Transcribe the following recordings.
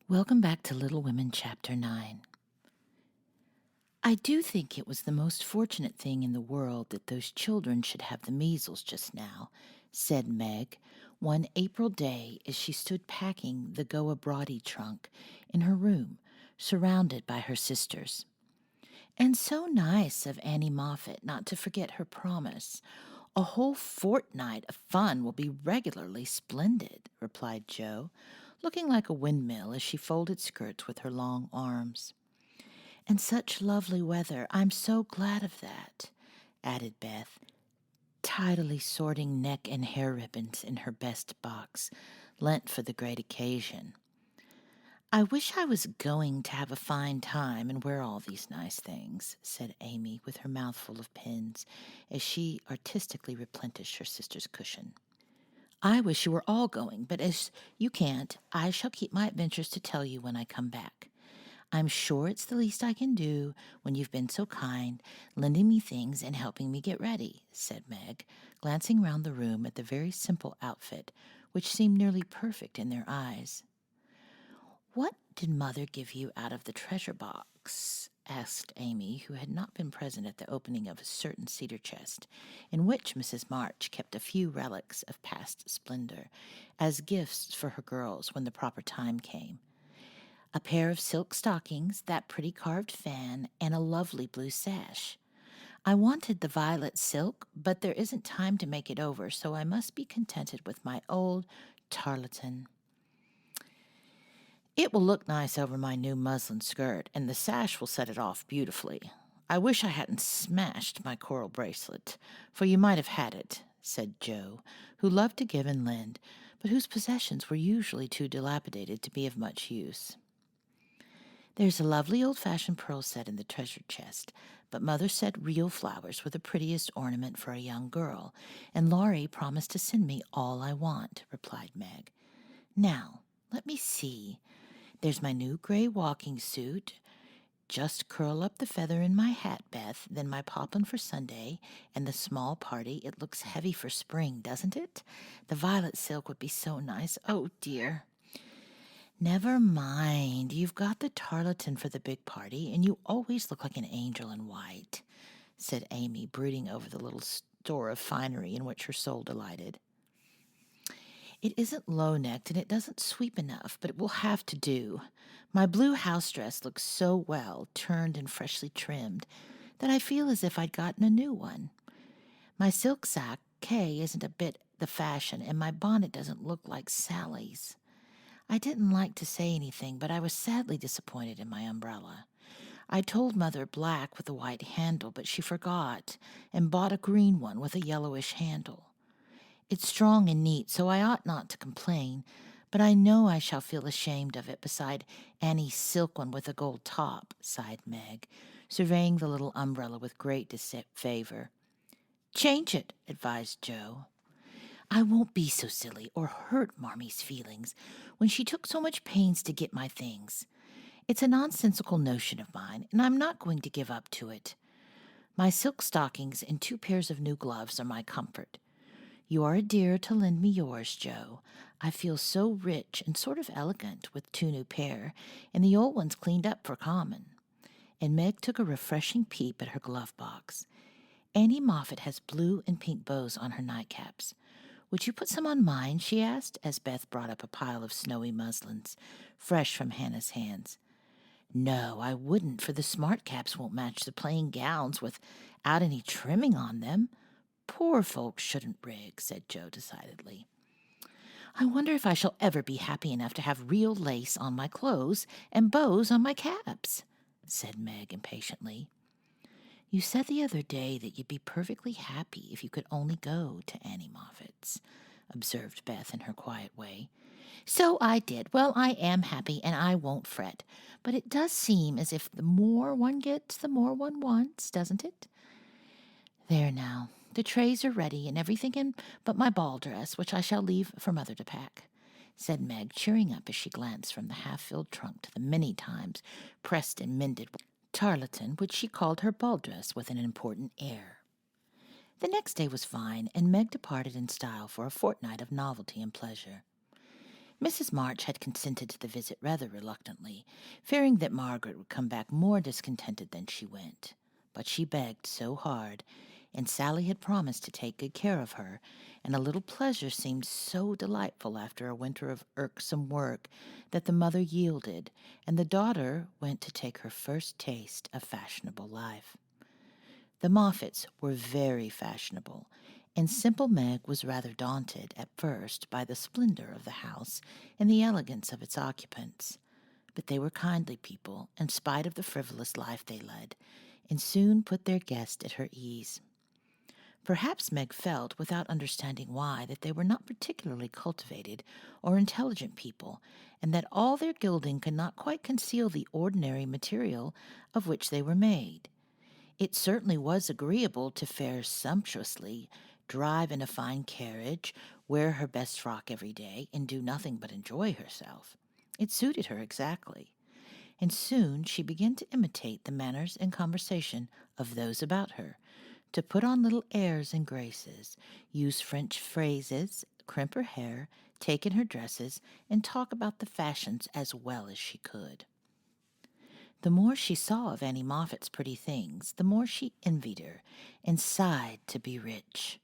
Welcome back to Little Women, Chapter 9. I do think it was the most fortunate thing in the world that those children should have the measles just now, said Meg, one April day as she stood packing the go-abroady trunk in her room, surrounded by her sisters. And so nice of Annie Moffat not to forget her promise. A whole fortnight of fun will be regularly splendid, replied Jo, looking like a windmill as she folded skirts with her long arms. And such lovely weather. I'm so glad of that, added Beth, tidily sorting neck and hair ribbons in her best box, lent for the great occasion. I wish I was going to have a fine time and wear all these nice things, said Amy with her mouth full of pins, as she artistically replenished her sister's cushion. I wish you were all going, but as you can't, I shall keep my adventures to tell you when I come back. I'm sure it's the least I can do when you've been so kind, lending me things and helping me get ready, said Meg, glancing round the room at the very simple outfit, which seemed nearly perfect in their eyes. What did Mother give you out of the treasure box? Asked Amy, who had not been present at the opening of a certain cedar chest, in which Mrs. March kept a few relics of past splendor, as gifts for her girls when the proper time came. A pair of silk stockings, that pretty carved fan, and a lovely blue sash. I wanted the violet silk, but there isn't time to make it over, so I must be contented with my old tarlatan. It will look nice over my new muslin skirt, and the sash will set it off beautifully. I wish I hadn't smashed my coral bracelet, for you might have had it, said Jo, who loved to give and lend, but whose possessions were usually too dilapidated to be of much use. There's a lovely old-fashioned pearl set in the treasure chest, but Mother said real flowers were the prettiest ornament for a young girl, and Laurie promised to send me all I want, replied Meg. Now, let me see. There's my new gray walking suit. Just curl up the feather in my hat, Beth, then my poplin for Sunday, and the small party. It looks heavy for spring, doesn't it? The violet silk would be so nice. Oh, dear. Never mind. You've got the tarlatan for the big party, and you always look like an angel in white, said Amy, brooding over the little store of finery in which her soul delighted. It isn't low-necked and it doesn't sweep enough, but it will have to do. My blue house dress looks so well, turned and freshly trimmed, that I feel as if I'd gotten a new one. My silk sacque isn't a bit the fashion, and my bonnet doesn't look like Sally's. I didn't like to say anything, but I was sadly disappointed in my umbrella. I told Mother black with a white handle, but she forgot and bought a green one with a yellowish handle. It's strong and neat, so I ought not to complain, but I know I shall feel ashamed of it beside Annie's silk one with a gold top, sighed Meg, surveying the little umbrella with great disfavor. Change it, advised Jo. I won't be so silly or hurt Marmy's feelings when she took so much pains to get my things. It's a nonsensical notion of mine, and I'm not going to give up to it. My silk stockings and 2 pairs of new gloves are my comfort. You are a dear to lend me yours, Jo. I feel so rich and sort of elegant with 2 new pair, and the old ones cleaned up for common. And Meg took a refreshing peep at her glove box. Annie Moffat has blue and pink bows on her nightcaps. Would you put some on mine? She asked, as Beth brought up a pile of snowy muslins, fresh from Hannah's hands. No, I wouldn't, for the smart caps won't match the plain gowns without any trimming on them. Poor folks shouldn't rig, said Jo decidedly. I wonder if I shall ever be happy enough to have real lace on my clothes and bows on my caps, said Meg impatiently. You said the other day that you'd be perfectly happy if you could only go to Annie Moffat's, observed Beth in her quiet way. So I did. Well, I am happy, and I won't fret. But it does seem as if the more one gets, the more one wants, doesn't it? There now. The trays are ready and everything in but my ball dress, which I shall leave for Mother to pack, said Meg, cheering up as she glanced from the half-filled trunk to the many times pressed and mended tarlatan, which she called her ball dress with an important air. The next day was fine, and Meg departed in style for a fortnight of novelty and pleasure. Mrs. March had consented to the visit rather reluctantly, fearing that Margaret would come back more discontented than she went. But she begged so hard, and Sally had promised to take good care of her, and a little pleasure seemed so delightful after a winter of irksome work that the mother yielded, and the daughter went to take her first taste of fashionable life. The Moffats were very fashionable, and simple Meg was rather daunted at first by the splendor of the house and the elegance of its occupants. But they were kindly people, in spite of the frivolous life they led, and soon put their guest at her ease. Perhaps Meg felt, without understanding why, that they were not particularly cultivated or intelligent people, and that all their gilding could not quite conceal the ordinary material of which they were made. It certainly was agreeable to fare sumptuously, drive in a fine carriage, wear her best frock every day, and do nothing but enjoy herself. It suited her exactly, and soon she began to imitate the manners and conversation of those about her, to put on little airs and graces, use French phrases, crimp her hair, take in her dresses, and talk about the fashions as well as she could. The more she saw of Annie Moffat's pretty things, the more she envied her and sighed to be rich.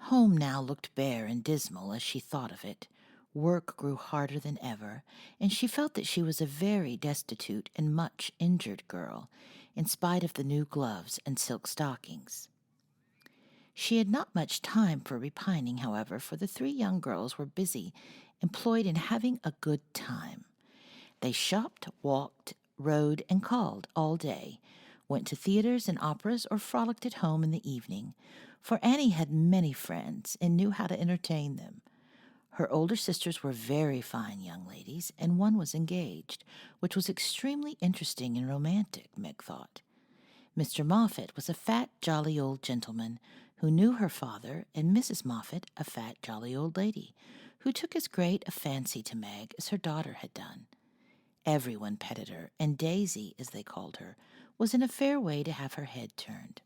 Home now looked bare and dismal as she thought of it. Work grew harder than ever, and she felt that she was a very destitute and much injured girl, in spite of the new gloves and silk stockings. She had not much time for repining, however, for the three young girls were busy, employed in having a good time. They shopped, walked, rode, and called all day, went to theaters and operas, or frolicked at home in the evening, for Annie had many friends and knew how to entertain them. Her older sisters were very fine young ladies, and one was engaged, which was extremely interesting and romantic, Meg thought. Mr. Moffat was a fat, jolly old gentleman who knew her father, and Mrs. Moffat a fat, jolly old lady, who took as great a fancy to Meg as her daughter had done. Everyone petted her, and Daisy, as they called her, was in a fair way to have her head turned.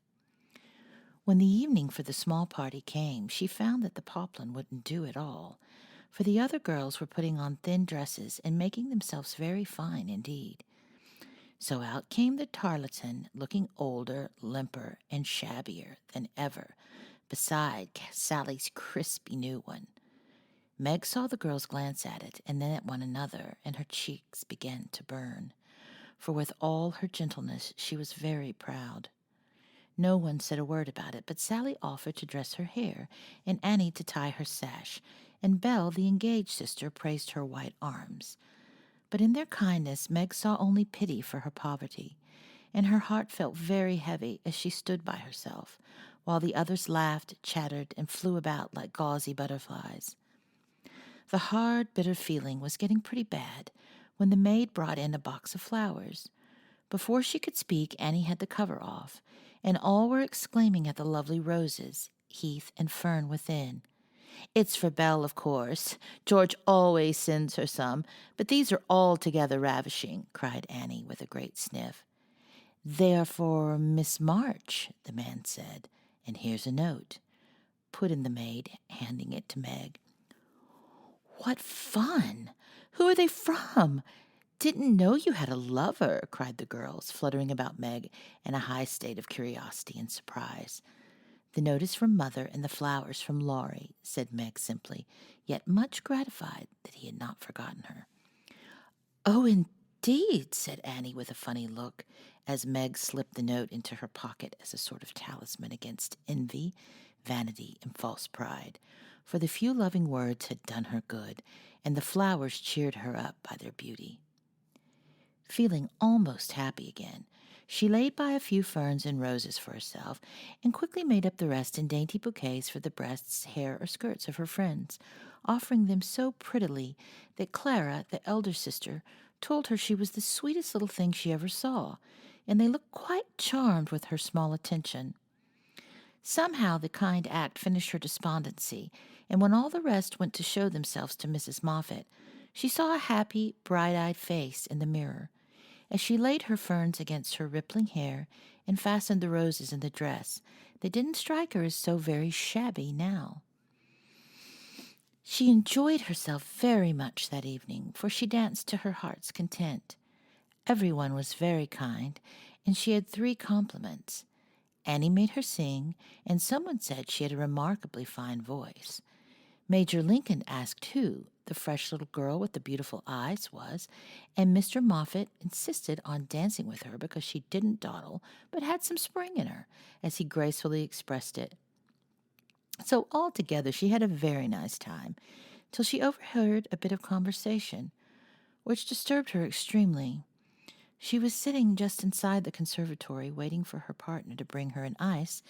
When the evening for the small party came, she found that the poplin wouldn't do at all, for the other girls were putting on thin dresses and making themselves very fine indeed. So out came the tarleton, looking older, limper, and shabbier than ever, beside Sally's crispy new one. Meg saw the girls glance at it, and then at one another, and her cheeks began to burn, for with all her gentleness she was very proud. No one said a word about it, but Sally offered to dress her hair, and Annie to tie her sash, and Belle, the engaged sister, praised her white arms. But in their kindness Meg saw only pity for her poverty, and her heart felt very heavy as she stood by herself, while the others laughed, chattered, and flew about like gauzy butterflies. The hard, bitter feeling was getting pretty bad when the maid brought in a box of flowers. Before she could speak, Annie had the cover off, and all were exclaiming at the lovely roses, heath, and fern within. "It's for Belle, of course. George always sends her some, but these are altogether ravishing," cried Annie with a great sniff. "They are for Miss March," the man said, "and here's a note," put in the maid, handing it to Meg. "What fun! Who are they from? Didn't know you had a lover," cried the girls, fluttering about Meg in a high state of curiosity and surprise. "The note is from Mother, and the flowers from Laurie," said Meg simply, yet much gratified that he had not forgotten her. "Oh, indeed," said Annie with a funny look, as Meg slipped the note into her pocket as a sort of talisman against envy, vanity, and false pride, for the few loving words had done her good, and the flowers cheered her up by their beauty. Feeling almost happy again, she laid by a few ferns and roses for herself, and quickly made up the rest in dainty bouquets for the breasts, hair, or skirts of her friends, offering them so prettily that Clara, the elder sister, told her she was the sweetest little thing she ever saw, and they looked quite charmed with her small attention. Somehow the kind act finished her despondency, and when all the rest went to show themselves to Mrs. Moffat, she saw a happy, bright-eyed face in the mirror. As she laid her ferns against her rippling hair and fastened the roses in the dress, they didn't strike her as so very shabby now. She enjoyed herself very much that evening, for she danced to her heart's content. Everyone was very kind, and she had 3 compliments. Annie made her sing, and someone said she had a remarkably fine voice. Major Lincoln asked who the fresh little girl with the beautiful eyes was, and Mr. Moffat insisted on dancing with her because she didn't dawdle, but had some spring in her, as he gracefully expressed it. So altogether she had a very nice time, till she overheard a bit of conversation, which disturbed her extremely. She was sitting just inside the conservatory waiting for her partner to bring her an ice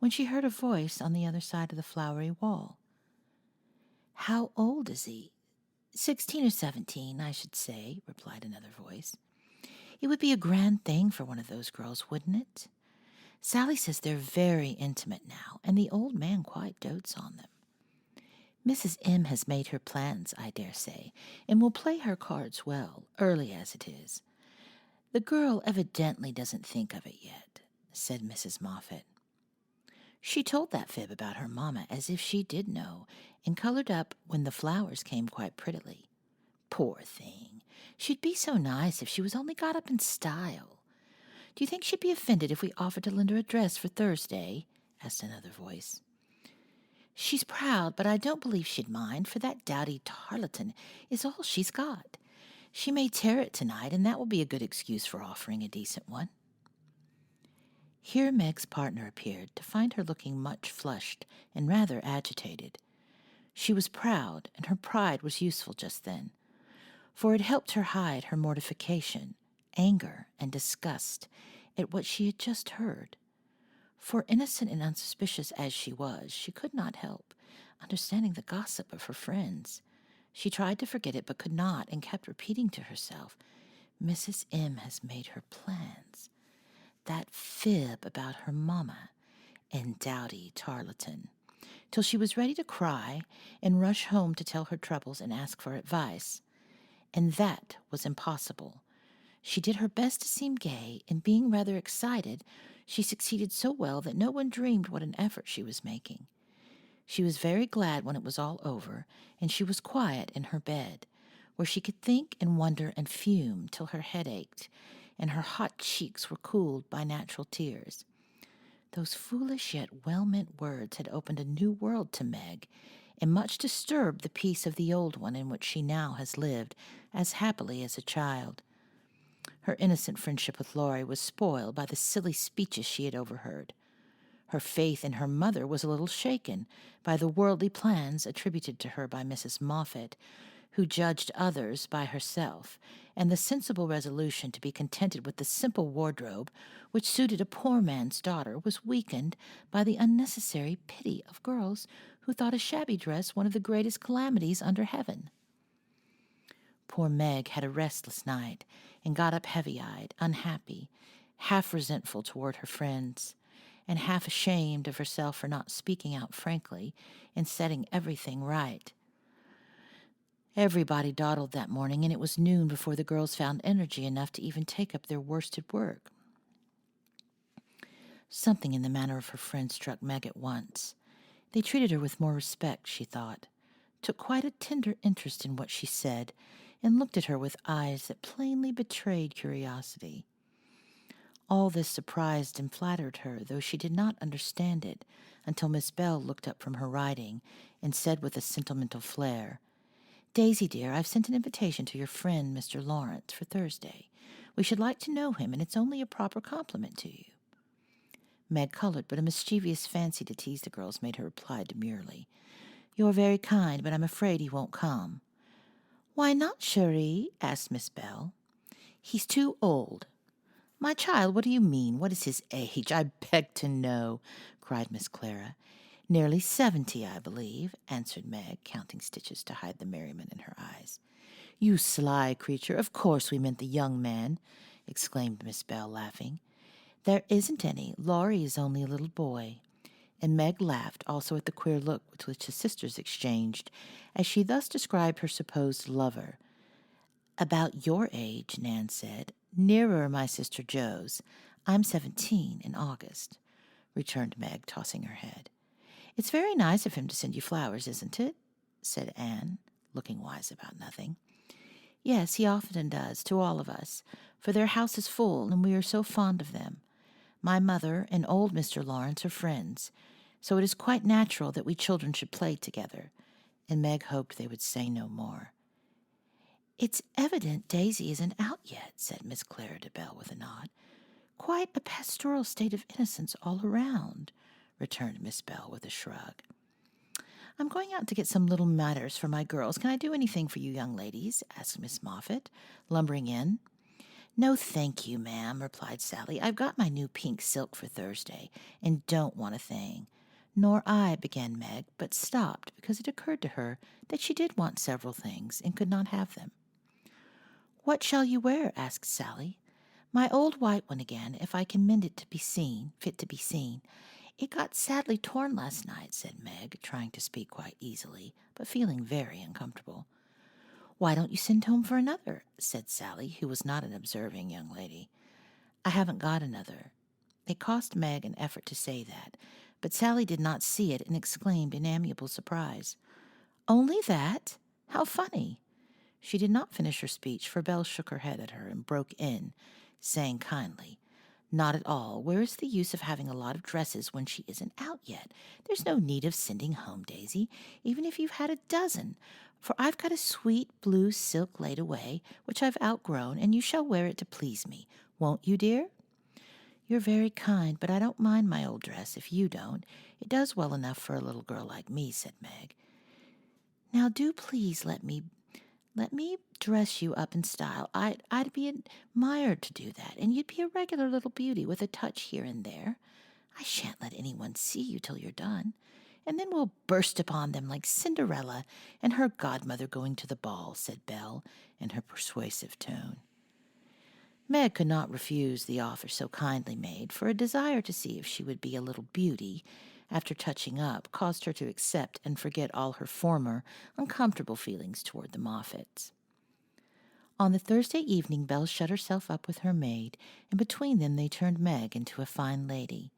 when she heard a voice on the other side of the flowery wall. "How old is he?" "16 or 17, I should say," replied another voice. "It would be a grand thing for one of those girls, wouldn't it? Sally says they're very intimate now, and the old man quite dotes on them. Mrs. M. has made her plans, I dare say, and will play her cards well, early as it is. The girl evidently doesn't think of it yet," said Mrs. Moffat. She told that fib about her mamma as if she did know, and colored up when the flowers came quite prettily. Poor thing! She'd be so nice if she was only got up in style. "Do you think she'd be offended if we offered to lend her a dress for Thursday?" asked another voice. "She's proud, but I don't believe she'd mind, for that dowdy tarlatan is all she's got. She may tear it tonight, and that will be a good excuse for offering a decent one." Here Meg's partner appeared, to find her looking much flushed and rather agitated. She was proud, and her pride was useful just then, for it helped her hide her mortification, anger, and disgust at what she had just heard. For innocent and unsuspicious as she was, she could not help understanding the gossip of her friends. She tried to forget it, but could not, and kept repeating to herself, "Mrs. M. has made her plans. That fib about her mamma, and dowdy tarlatan," till she was ready to cry and rush home to tell her troubles and ask for advice. And that was impossible. She did her best to seem gay, and being rather excited, she succeeded so well that no one dreamed what an effort she was making. She was very glad when it was all over, and she was quiet in her bed, where she could think and wonder and fume till her head ached, and her hot cheeks were cooled by natural tears. Those foolish yet well-meant words had opened a new world to Meg, and much disturbed the peace of the old one in which she now has lived as happily as a child. Her innocent friendship with Laurie was spoiled by the silly speeches she had overheard. Her faith in her mother was a little shaken by the worldly plans attributed to her by Mrs. Moffat, who judged others by herself, and the sensible resolution to be contented with the simple wardrobe which suited a poor man's daughter was weakened by the unnecessary pity of girls who thought a shabby dress one of the greatest calamities under heaven. Poor Meg had a restless night, and got up heavy-eyed, unhappy, half resentful toward her friends, and half ashamed of herself for not speaking out frankly and setting everything right. Everybody dawdled that morning, and it was noon before the girls found energy enough to even take up their worsted work. Something in the manner of her friends struck Meg at once. They treated her with more respect, she thought, took quite a tender interest in what she said, and looked at her with eyes that plainly betrayed curiosity. All this surprised and flattered her, though she did not understand it until Miss Bell looked up from her writing and said with a sentimental flair, "Daisy, dear, I've sent an invitation to your friend, Mr. Lawrence, for Thursday. We should like to know him, and it's only a proper compliment to you." Meg colored, but a mischievous fancy to tease the girls made her reply demurely, "You're very kind, but I'm afraid he won't come." "Why not, Cherie?" asked Miss Bell. "He's too old." "My child, what do you mean? What is his age? I beg to know," cried Miss Clara. "Nearly 70, I believe," answered Meg, counting stitches to hide the merriment in her eyes. "You sly creature, of course we meant the young man," exclaimed Miss Bell, laughing. "There isn't any. Laurie is only a little boy." And Meg laughed also at the queer look which the sisters exchanged as she thus described her supposed lover. "About your age," Nan said. "Nearer my sister Jo's. I'm 17 in August," returned Meg, tossing her head. "It's very nice of him to send you flowers, isn't it?" said Anne, looking wise about nothing. Yes, he often does, to all of us, for their house is full, and we are so fond of them. My mother and old Mr. Lawrence are friends, so it is quite natural that we children should play together, and Meg hoped they would say no more. It's evident Daisy isn't out yet, said Miss Clara de Belle with a nod. Quite a pastoral state of innocence all around, returned Miss Bell with a shrug. I'm going out to get some little matters for my girls. Can I do anything for you young ladies? Asked Miss Moffat, lumbering in. No, thank you, ma'am, replied Sally. I've got my new pink silk for Thursday, and don't want a thing. Nor I, began Meg, but stopped because it occurred to her that she did want several things and could not have them. What shall you wear? Asked Sally. My old white one again, if I can mend it to be seen, fit to be seen. It got sadly torn last night, said Meg, trying to speak quite easily, but feeling very uncomfortable. Why don't you send home for another? Said Sally, who was not an observing young lady. I haven't got another. It cost Meg an effort to say that, but Sally did not see it and exclaimed in amiable surprise. Only that? How funny! She did not finish her speech, for Belle shook her head at her and broke in, saying kindly, Not at all. Where is the use of having a lot of dresses when she isn't out yet? There's no need of sending home, Daisy, even if you've had a dozen, for I've got a sweet blue silk laid away, which I've outgrown, and you shall wear it to please me. Won't you, dear? You're very kind, but I don't mind my old dress if you don't. It does well enough for a little girl like me, said Meg. Now do please let me dress you up in style. I'd be admired to do that, and you'd be a regular little beauty with a touch here and there. I shan't let anyone see you till you're done, and then we'll burst upon them like Cinderella and her godmother going to the ball, said Belle in her persuasive tone. Meg could not refuse the offer so kindly made, for a desire to see if she would be a little beauty, after touching up, caused her to accept and forget all her former uncomfortable feelings toward the Moffats. On the Thursday evening, Belle shut herself up with her maid, and between them they turned Meg into a fine lady.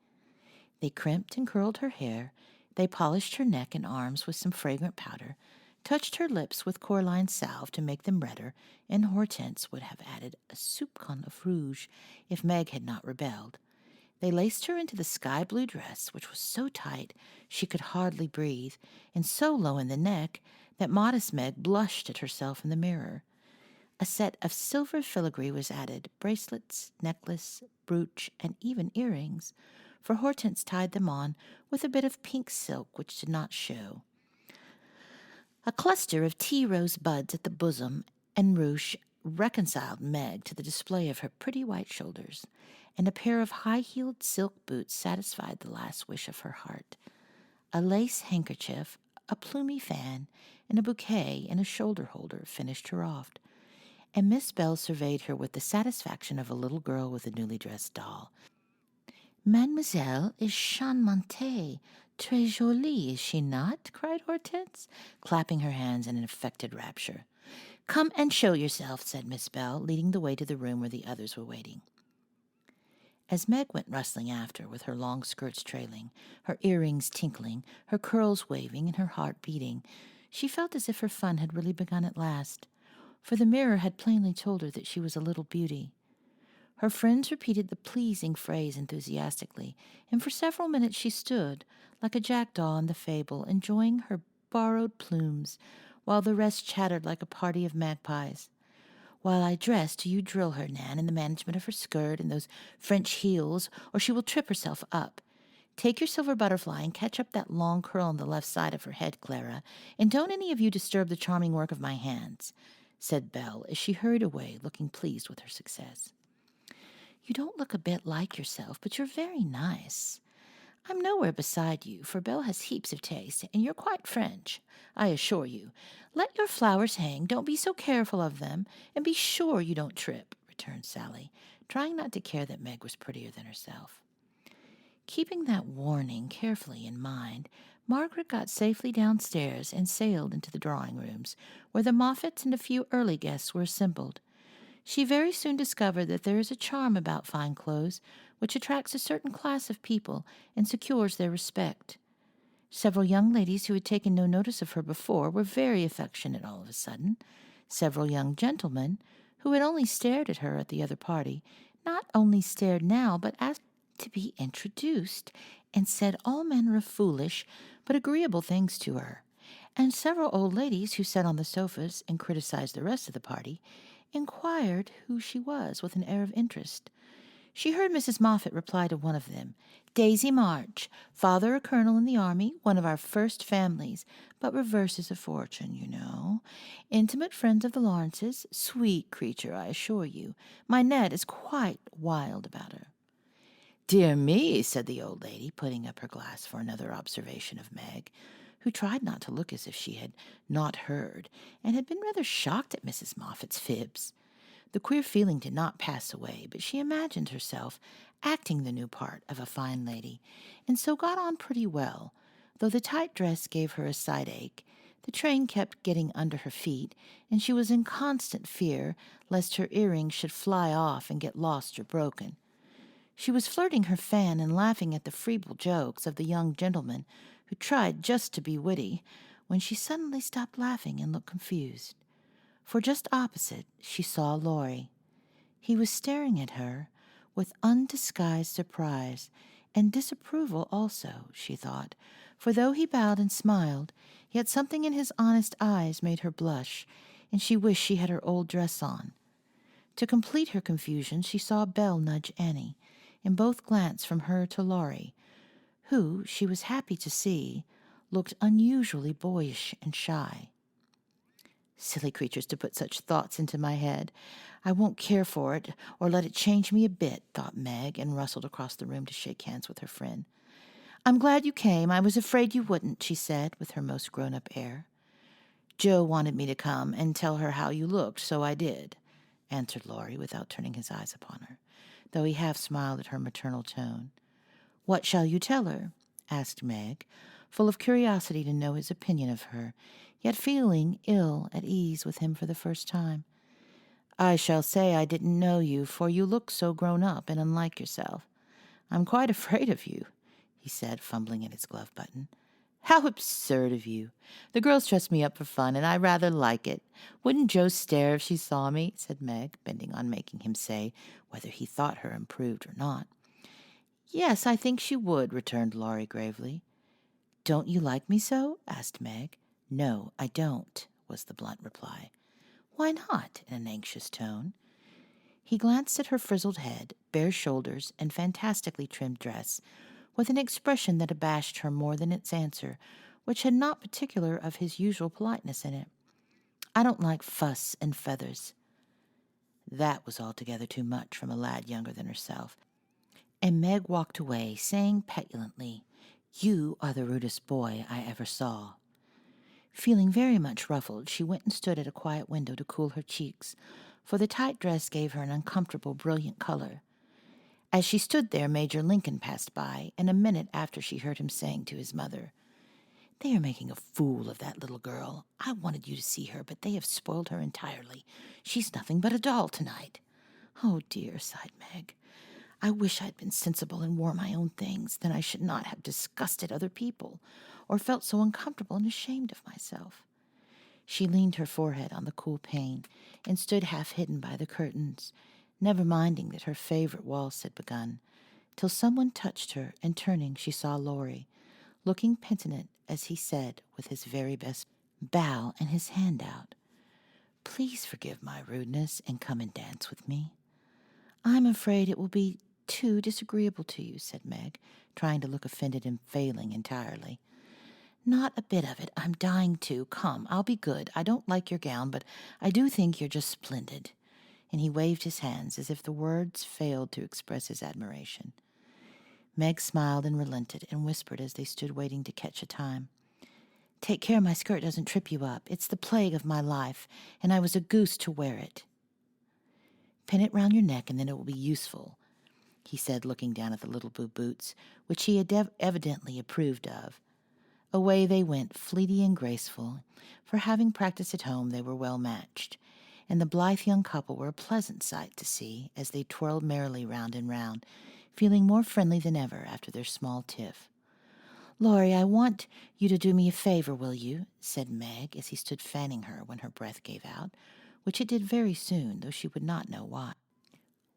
They crimped and curled her hair, they polished her neck and arms with some fragrant powder, touched her lips with coralline salve to make them redder, and Hortense would have added a soupçon of rouge if Meg had not rebelled. They laced her into the sky-blue dress, which was so tight she could hardly breathe, and so low in the neck that modest Meg blushed at herself in the mirror. A set of silver filigree was added, bracelets, necklace, brooch, and even earrings, for Hortense tied them on with a bit of pink silk which did not show. A cluster of tea-rose buds at the bosom and ruche reconciled Meg to the display of her pretty white shoulders, and a pair of high-heeled silk boots satisfied the last wish of her heart. A lace handkerchief, a plumy fan, and a bouquet in a shoulder-holder finished her off, and Miss Bell surveyed her with the satisfaction of a little girl with a newly dressed doll. Mademoiselle is charmante, très jolie, is she not? Cried Hortense, clapping her hands in an affected rapture. Come and show yourself, said Miss Bell, leading the way to the room where the others were waiting. As Meg went rustling after, with her long skirts trailing, her earrings tinkling, her curls waving, and her heart beating, she felt as if her fun had really begun at last, for the mirror had plainly told her that she was a little beauty. Her friends repeated the pleasing phrase enthusiastically, and for several minutes she stood, like a jackdaw in the fable, enjoying her borrowed plumes, while the rest chattered like a party of magpies. While I dress, do you drill her, Nan, in the management of her skirt and those French heels, or she will trip herself up. Take your silver butterfly and catch up that long curl on the left side of her head, Clara, and don't any of you disturb the charming work of my hands, said Belle, as she hurried away, looking pleased with her success. You don't look a bit like yourself, but you're very nice. I'm nowhere beside you, for Belle has heaps of taste, and you're quite French, I assure you. Let your flowers hang, don't be so careful of them, and be sure you don't trip, returned Sally, trying not to care that Meg was prettier than herself. Keeping that warning carefully in mind, Margaret got safely downstairs and sailed into the drawing-rooms, where the Moffats and a few early guests were assembled. She very soon discovered that there is a charm about fine clothes which attracts a certain class of people and secures their respect. Several young ladies who had taken no notice of her before were very affectionate all of a sudden. Several young gentlemen, who had only stared at her at the other party, not only stared now, but asked to be introduced, and said all manner of foolish but agreeable things to her. And several old ladies who sat on the sofas and criticized the rest of the party inquired who she was with an air of interest. She heard Mrs. Moffat reply to one of them, "Daisy March, father a colonel in the army, one of our first families, but reverses of fortune, you know. Intimate friends of the Lawrences, sweet creature, I assure you. My Ned is quite wild about her." "Dear me," said the old lady, putting up her glass for another observation of Meg, who tried not to look as if she had not heard, and had been rather shocked at Mrs. Moffat's fibs. The queer feeling did not pass away, but she imagined herself acting the new part of a fine lady, and so got on pretty well, though the tight dress gave her a side ache. The train kept getting under her feet, and she was in constant fear lest her earrings should fly off and get lost or broken. She was flirting her fan and laughing at the feeble jokes of the young gentleman who tried just to be witty, when she suddenly stopped laughing and looked confused. For just opposite she saw Laurie. He was staring at her with undisguised surprise and disapproval also, she thought, for though he bowed and smiled, yet something in his honest eyes made her blush, and she wished she had her old dress on. To complete her confusion, she saw Belle nudge Annie, and both glanced from her to Laurie, who, she was happy to see, looked unusually boyish and shy. Silly creatures to put such thoughts into my head. I won't care for it or let it change me a bit, thought Meg, and rustled across the room to shake hands with her friend. "I'm glad you came. I was afraid you wouldn't," she said, with her most grown-up air. "Joe wanted me to come and tell her how you looked, so I did," answered Laurie, without turning his eyes upon her, though he half smiled at her maternal tone. "What shall you tell her?" asked Meg, full of curiosity to know his opinion of her, yet feeling ill at ease with him for the first time. "I shall say I didn't know you, for you look so grown up and unlike yourself. I'm quite afraid of you," he said, fumbling at his glove button. "How absurd of you. The girls dress me up for fun, and I rather like it. Wouldn't Joe stare if she saw me?" said Meg, bending on making him say whether he thought her improved or not. "Yes, I think she would," returned Laurie gravely. "Don't you like me so?" asked Meg. "No, I don't," was the blunt reply. "Why not?" in an anxious tone. He glanced at her frizzled head, bare shoulders, and fantastically trimmed dress, with an expression that abashed her more than its answer, which had not particular of his usual politeness in it. "I don't like fuss and feathers." That was altogether too much from a lad younger than herself, and Meg walked away, saying petulantly, "You are the rudest boy I ever saw." Feeling very much ruffled, she went and stood at a quiet window to cool her cheeks, for the tight dress gave her an uncomfortable, brilliant color. As she stood there, Major Lincoln passed by, and a minute after she heard him saying to his mother, "They are making a fool of that little girl. I wanted you to see her, but they have spoiled her entirely. She's nothing but a doll tonight." "Oh, dear," sighed Meg. "I wish I'd been sensible and wore my own things. Then I should not have disgusted other people, or felt so uncomfortable and ashamed of myself." She leaned her forehead on the cool pane, and stood half hidden by the curtains, never minding that her favorite waltz had begun, till someone touched her, and turning she saw Laurie, looking penitent as he said, with his very best bow and his hand out, "Please forgive my rudeness, and come and dance with me." "I'm afraid it will be too disagreeable to you," said Meg, trying to look offended and failing entirely. "Not a bit of it. I'm dying to. Come, I'll be good. I don't like your gown, but I do think you're just splendid." And he waved his hands as if the words failed to express his admiration. Meg smiled and relented, and whispered as they stood waiting to catch a time, "Take care my skirt doesn't trip you up. It's the plague of my life, and I was a goose to wear it." "Pin it round your neck, and then it will be useful," he said, looking down at the little blue boots, which he had evidently approved of. Away they went, fleety and graceful, for having practiced at home they were well matched, and the blithe young couple were a pleasant sight to see as they twirled merrily round and round, feeling more friendly than ever after their small tiff. Laurie, I want you to do me a favor, will you? Said Meg as he stood fanning her when her breath gave out, which it did very soon, though she would not know why.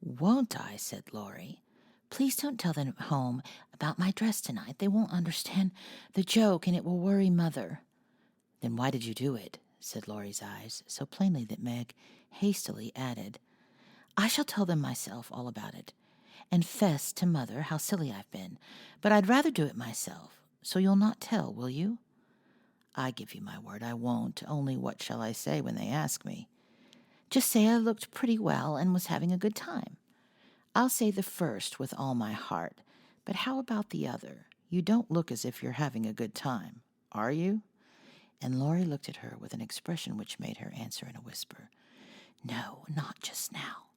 Won't I? Said Laurie. Please don't tell them at home about my dress tonight. They won't understand the joke, and it will worry Mother. Then why did you do it? Said Laurie's eyes, so plainly that Meg hastily added, I shall tell them myself all about it, and fess to Mother how silly I've been, but I'd rather do it myself, so you'll not tell, will you? I give you my word I won't, only what shall I say when they ask me? Just say I looked pretty well and was having a good time. I'll say the first with all my heart, but how about the other? You don't look as if you're having a good time, are you? And Laurie looked at her with an expression which made her answer in a whisper, No, not just now.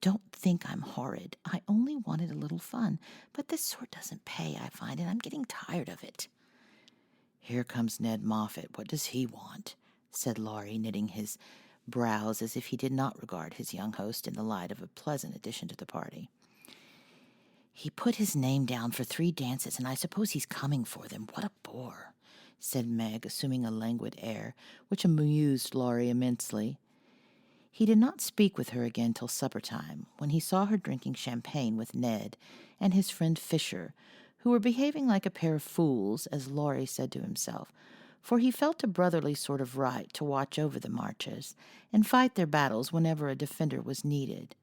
Don't think I'm horrid. I only wanted a little fun, but this sort doesn't pay, I find, and I'm getting tired of it. Here comes Ned Moffat. What does he want? Said Laurie, knitting his brows as if he did not regard his young host in the light of a pleasant addition to the party. He put his name down for 3 dances, and I suppose he's coming for them. What a bore, said Meg, assuming a languid air, which amused Laurie immensely. He did not speak with her again till supper time, when he saw her drinking champagne with Ned and his friend Fisher, who were behaving like a pair of fools, as Laurie said to himself, for he felt a brotherly sort of right to watch over the Marches and fight their battles whenever a defender was needed.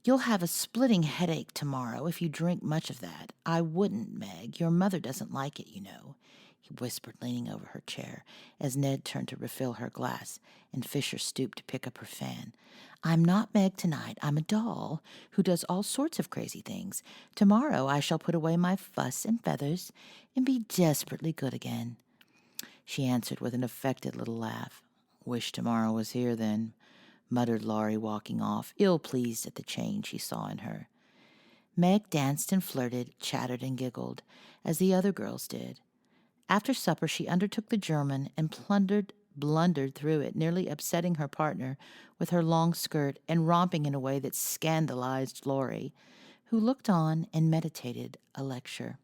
You'll have a splitting headache tomorrow if you drink much of that. I wouldn't, Meg. Your mother doesn't like it, you know, he whispered, leaning over her chair, as Ned turned to refill her glass, and Fisher stooped to pick up her fan. I'm not Meg tonight. I'm a doll who does all sorts of crazy things. Tomorrow I shall put away my fuss and feathers and be desperately good again. She answered with an affected little laugh. Wish tomorrow was here, then, muttered Laurie, walking off, ill-pleased at the change he saw in her. Meg danced and flirted, chattered and giggled, as the other girls did. After supper she undertook the German and blundered through it, nearly upsetting her partner with her long skirt and romping in a way that scandalized Laurie, who looked on and meditated a lecture.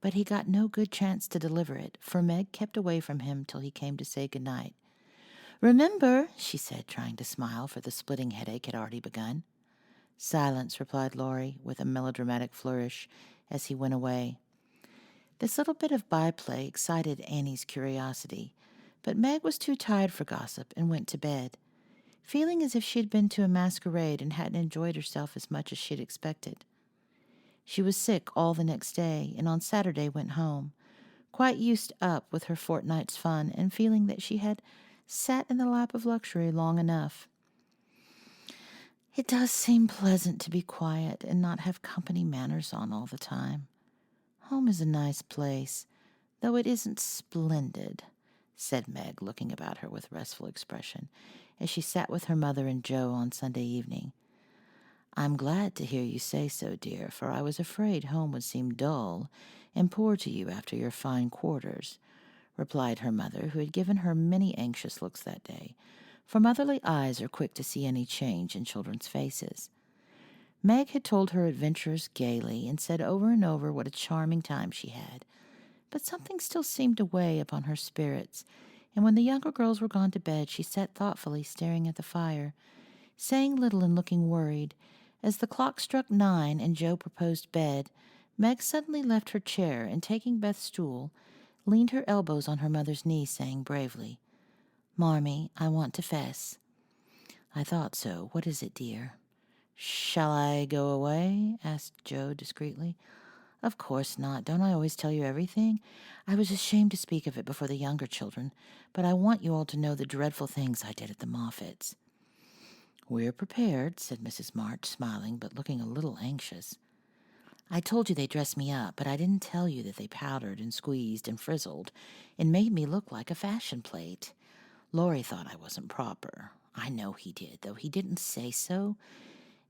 But he got no good chance to deliver it, for Meg kept away from him till he came to say good night. Remember, she said, trying to smile, for the splitting headache had already begun. Silence, replied Laurie, with a melodramatic flourish, as he went away. This little bit of byplay excited Annie's curiosity, but Meg was too tired for gossip and went to bed, feeling as if she had been to a masquerade and hadn't enjoyed herself as much as she had expected. She was sick all the next day, and on Saturday went home, quite used up with her fortnight's fun and feeling that she had sat in the lap of luxury long enough. It does seem pleasant to be quiet and not have company manners on all the time. Home is a nice place, though it isn't splendid, said Meg, looking about her with restful expression, as she sat with her mother and Joe on Sunday evening. I'm glad to hear you say so, dear, for I was afraid home would seem dull and poor to you after your fine quarters, replied her mother, who had given her many anxious looks that day, for motherly eyes are quick to see any change in children's faces. Meg had told her adventures gaily and said over and over what a charming time she had, but something still seemed to weigh upon her spirits, and when the younger girls were gone to bed she sat thoughtfully staring at the fire, saying little and looking worried. As the clock struck 9 and Joe proposed bed, Meg suddenly left her chair and, taking Beth's stool, leaned her elbows on her mother's knee, saying bravely, Marmee, I want to fess. I thought so. What is it, dear? Shall I go away? Asked Joe discreetly. Of course not. Don't I always tell you everything? I was ashamed to speak of it before the younger children, but I want you all to know the dreadful things I did at the Moffats. We're prepared, said Mrs. March, smiling, but looking a little anxious. I told you they dressed me up, but I didn't tell you that they powdered and squeezed and frizzled and made me look like a fashion plate. Laurie thought I wasn't proper. I know he did, though he didn't say so.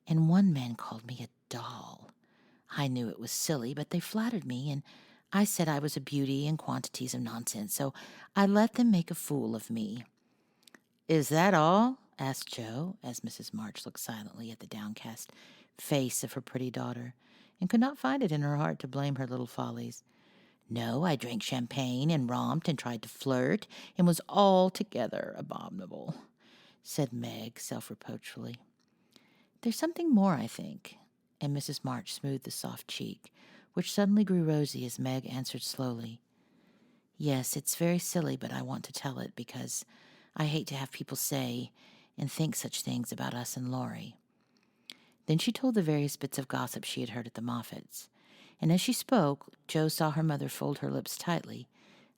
And one man called me a doll. I knew it was silly, but they flattered me, and I said I was a beauty and quantities of nonsense, so I let them make a fool of me. Is that all? Asked Joe, as Mrs. March looked silently at the downcast face of her pretty daughter. and could not find it in her heart to blame her little follies. No, I drank champagne and romped and tried to flirt and was altogether abominable, said Meg self-reproachfully. There's something more, I think, and Mrs. March smoothed the soft cheek, which suddenly grew rosy as Meg answered slowly. Yes, it's very silly, but I want to tell it because I hate to have people say and think such things about us and Laurie. Then she told the various bits of gossip she had heard at the Moffats, and as she spoke, Jo saw her mother fold her lips tightly,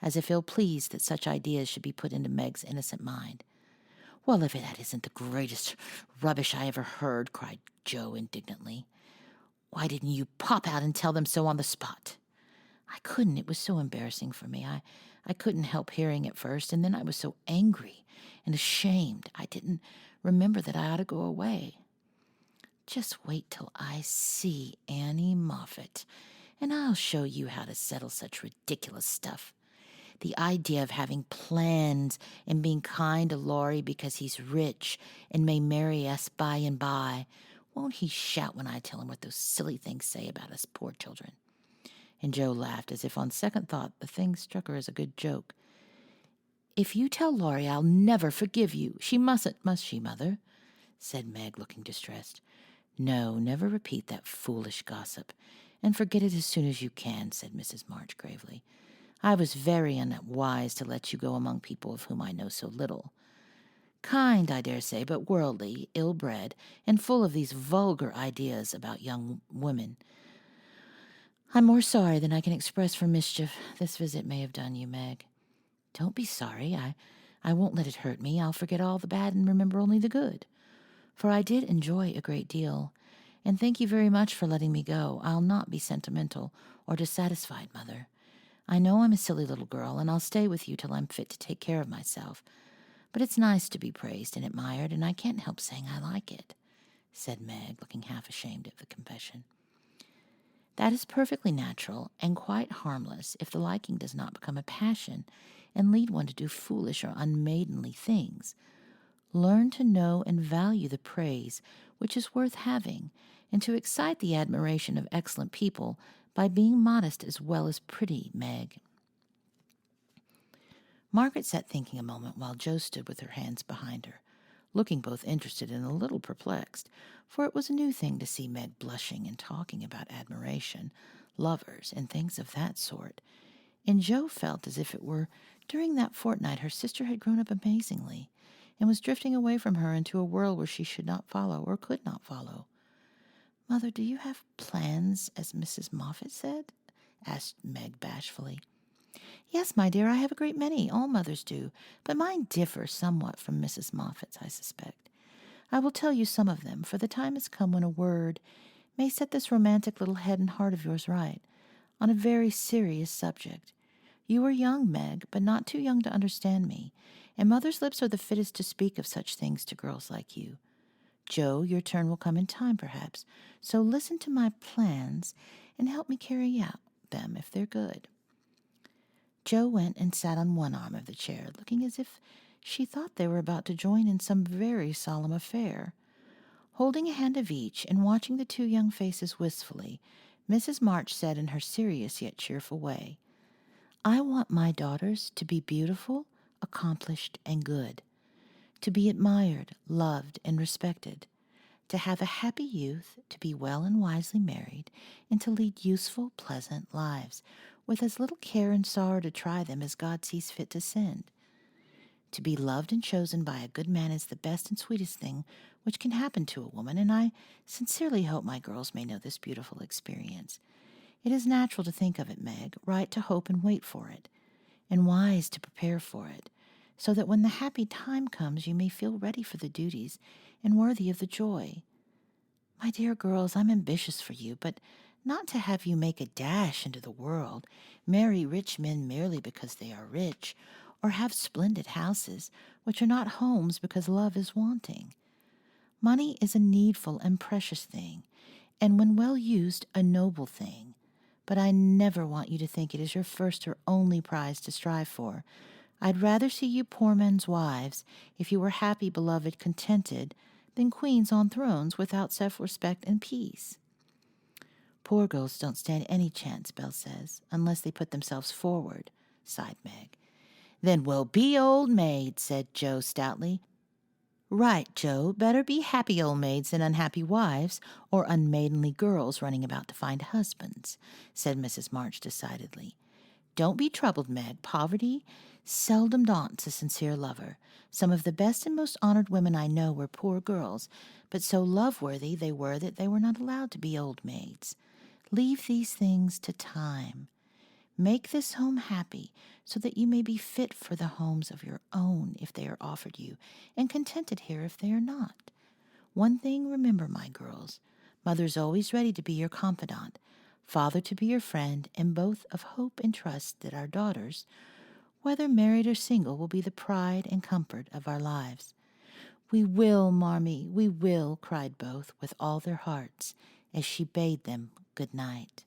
as if ill-pleased that such ideas should be put into Meg's innocent mind. Well, if that isn't the greatest rubbish I ever heard, cried Jo indignantly. Why didn't you pop out and tell them so on the spot? I couldn't. It was so embarrassing for me. I couldn't help hearing it first, and then I was so angry and ashamed. I didn't remember that I ought to go away. Just wait till I see Annie Moffat, and I'll show you how to settle such ridiculous stuff. The idea of having plans and being kind to Laurie because he's rich and may marry us by and by. Won't he shout when I tell him what those silly things say about us poor children? And Jo laughed as if on second thought the thing struck her as a good joke. If you tell Laurie, I'll never forgive you. She mustn't, must she, Mother? Said Meg, looking distressed. No, never repeat that foolish gossip, and forget it as soon as you can, said Mrs. March gravely. I was very unwise to let you go among people of whom I know so little. Kind, I dare say, but worldly, ill-bred, and full of these vulgar ideas about young women. I'm more sorry than I can express for mischief this visit may have done you, Meg. Don't be sorry. I won't let it hurt me. I'll forget all the bad and remember only the good. For I did enjoy a great deal, and thank you very much for letting me go. I'll not be sentimental or dissatisfied, Mother. I know I'm a silly little girl, and I'll stay with you till I'm fit to take care of myself. But it's nice to be praised and admired, and I can't help saying I like it, said Meg, looking half ashamed of the confession. That is perfectly natural and quite harmless if the liking does not become a passion and lead one to do foolish or unmaidenly things. Learn to know and value the praise which is worth having, and to excite the admiration of excellent people by being modest as well as pretty, Meg. Margaret sat thinking a moment while Jo stood with her hands behind her, looking both interested and a little perplexed, for it was a new thing to see Meg blushing and talking about admiration, lovers, and things of that sort, and Jo felt as if it were during that fortnight her sister had grown up amazingly, and was drifting away from her into a world where she should not follow or could not follow. Mother, do you have plans, as Mrs. Moffat said? Asked Meg bashfully. Yes, my dear, I have a great many. All mothers do, but mine differ somewhat from Mrs. Moffat's, I suspect. I will tell you some of them, for the time has come when a word may set this romantic little head and heart of yours right, on a very serious subject. You are young, Meg, but not too young to understand me, and mother's lips are the fittest to speak of such things to girls like you. Jo, your turn will come in time, perhaps, so listen to my plans and help me carry out them if they're good. Jo went and sat on one arm of the chair, looking as if she thought they were about to join in some very solemn affair. Holding a hand of each and watching the two young faces wistfully, Mrs. March said in her serious yet cheerful way, I want my daughters to be beautiful, accomplished, and good, to be admired, loved, and respected, to have a happy youth, to be well and wisely married, and to lead useful, pleasant lives, with as little care and sorrow to try them as God sees fit to send. To be loved and chosen by a good man is the best and sweetest thing which can happen to a woman, and I sincerely hope my girls may know this beautiful experience. It is natural to think of it, Meg, right to hope and wait for it, and wise to prepare for it, so that when the happy time comes you may feel ready for the duties and worthy of the joy. My dear girls, I'm ambitious for you, but not to have you make a dash into the world, marry rich men merely because they are rich, or have splendid houses, which are not homes because love is wanting. Money is a needful and precious thing, and when well used, a noble thing. But I never want you to think it is your first or only prize to strive for. I'd rather see you poor men's wives, if you were happy, beloved, contented, than queens on thrones without self-respect and peace. Poor girls don't stand any chance, Belle says, unless they put themselves forward, sighed Meg. Then we'll be old maids, said Joe stoutly. Right, Joe. Better be happy old maids than unhappy wives or unmaidenly girls running about to find husbands, said Mrs. March decidedly. Don't be troubled, Meg. Poverty seldom daunts a sincere lover. Some of the best and most honored women I know were poor girls, but so love-worthy they were that they were not allowed to be old maids. Leave these things to time. Make this home happy so that you may be fit for the homes of your own if they are offered you, and contented here if they are not. One thing remember, my girls. Mother's always ready to be your confidant, father to be your friend, and both of hope and trust that our daughters, whether married or single, will be the pride and comfort of our lives. We will, Marmee, we will, cried both with all their hearts as she bade them good night.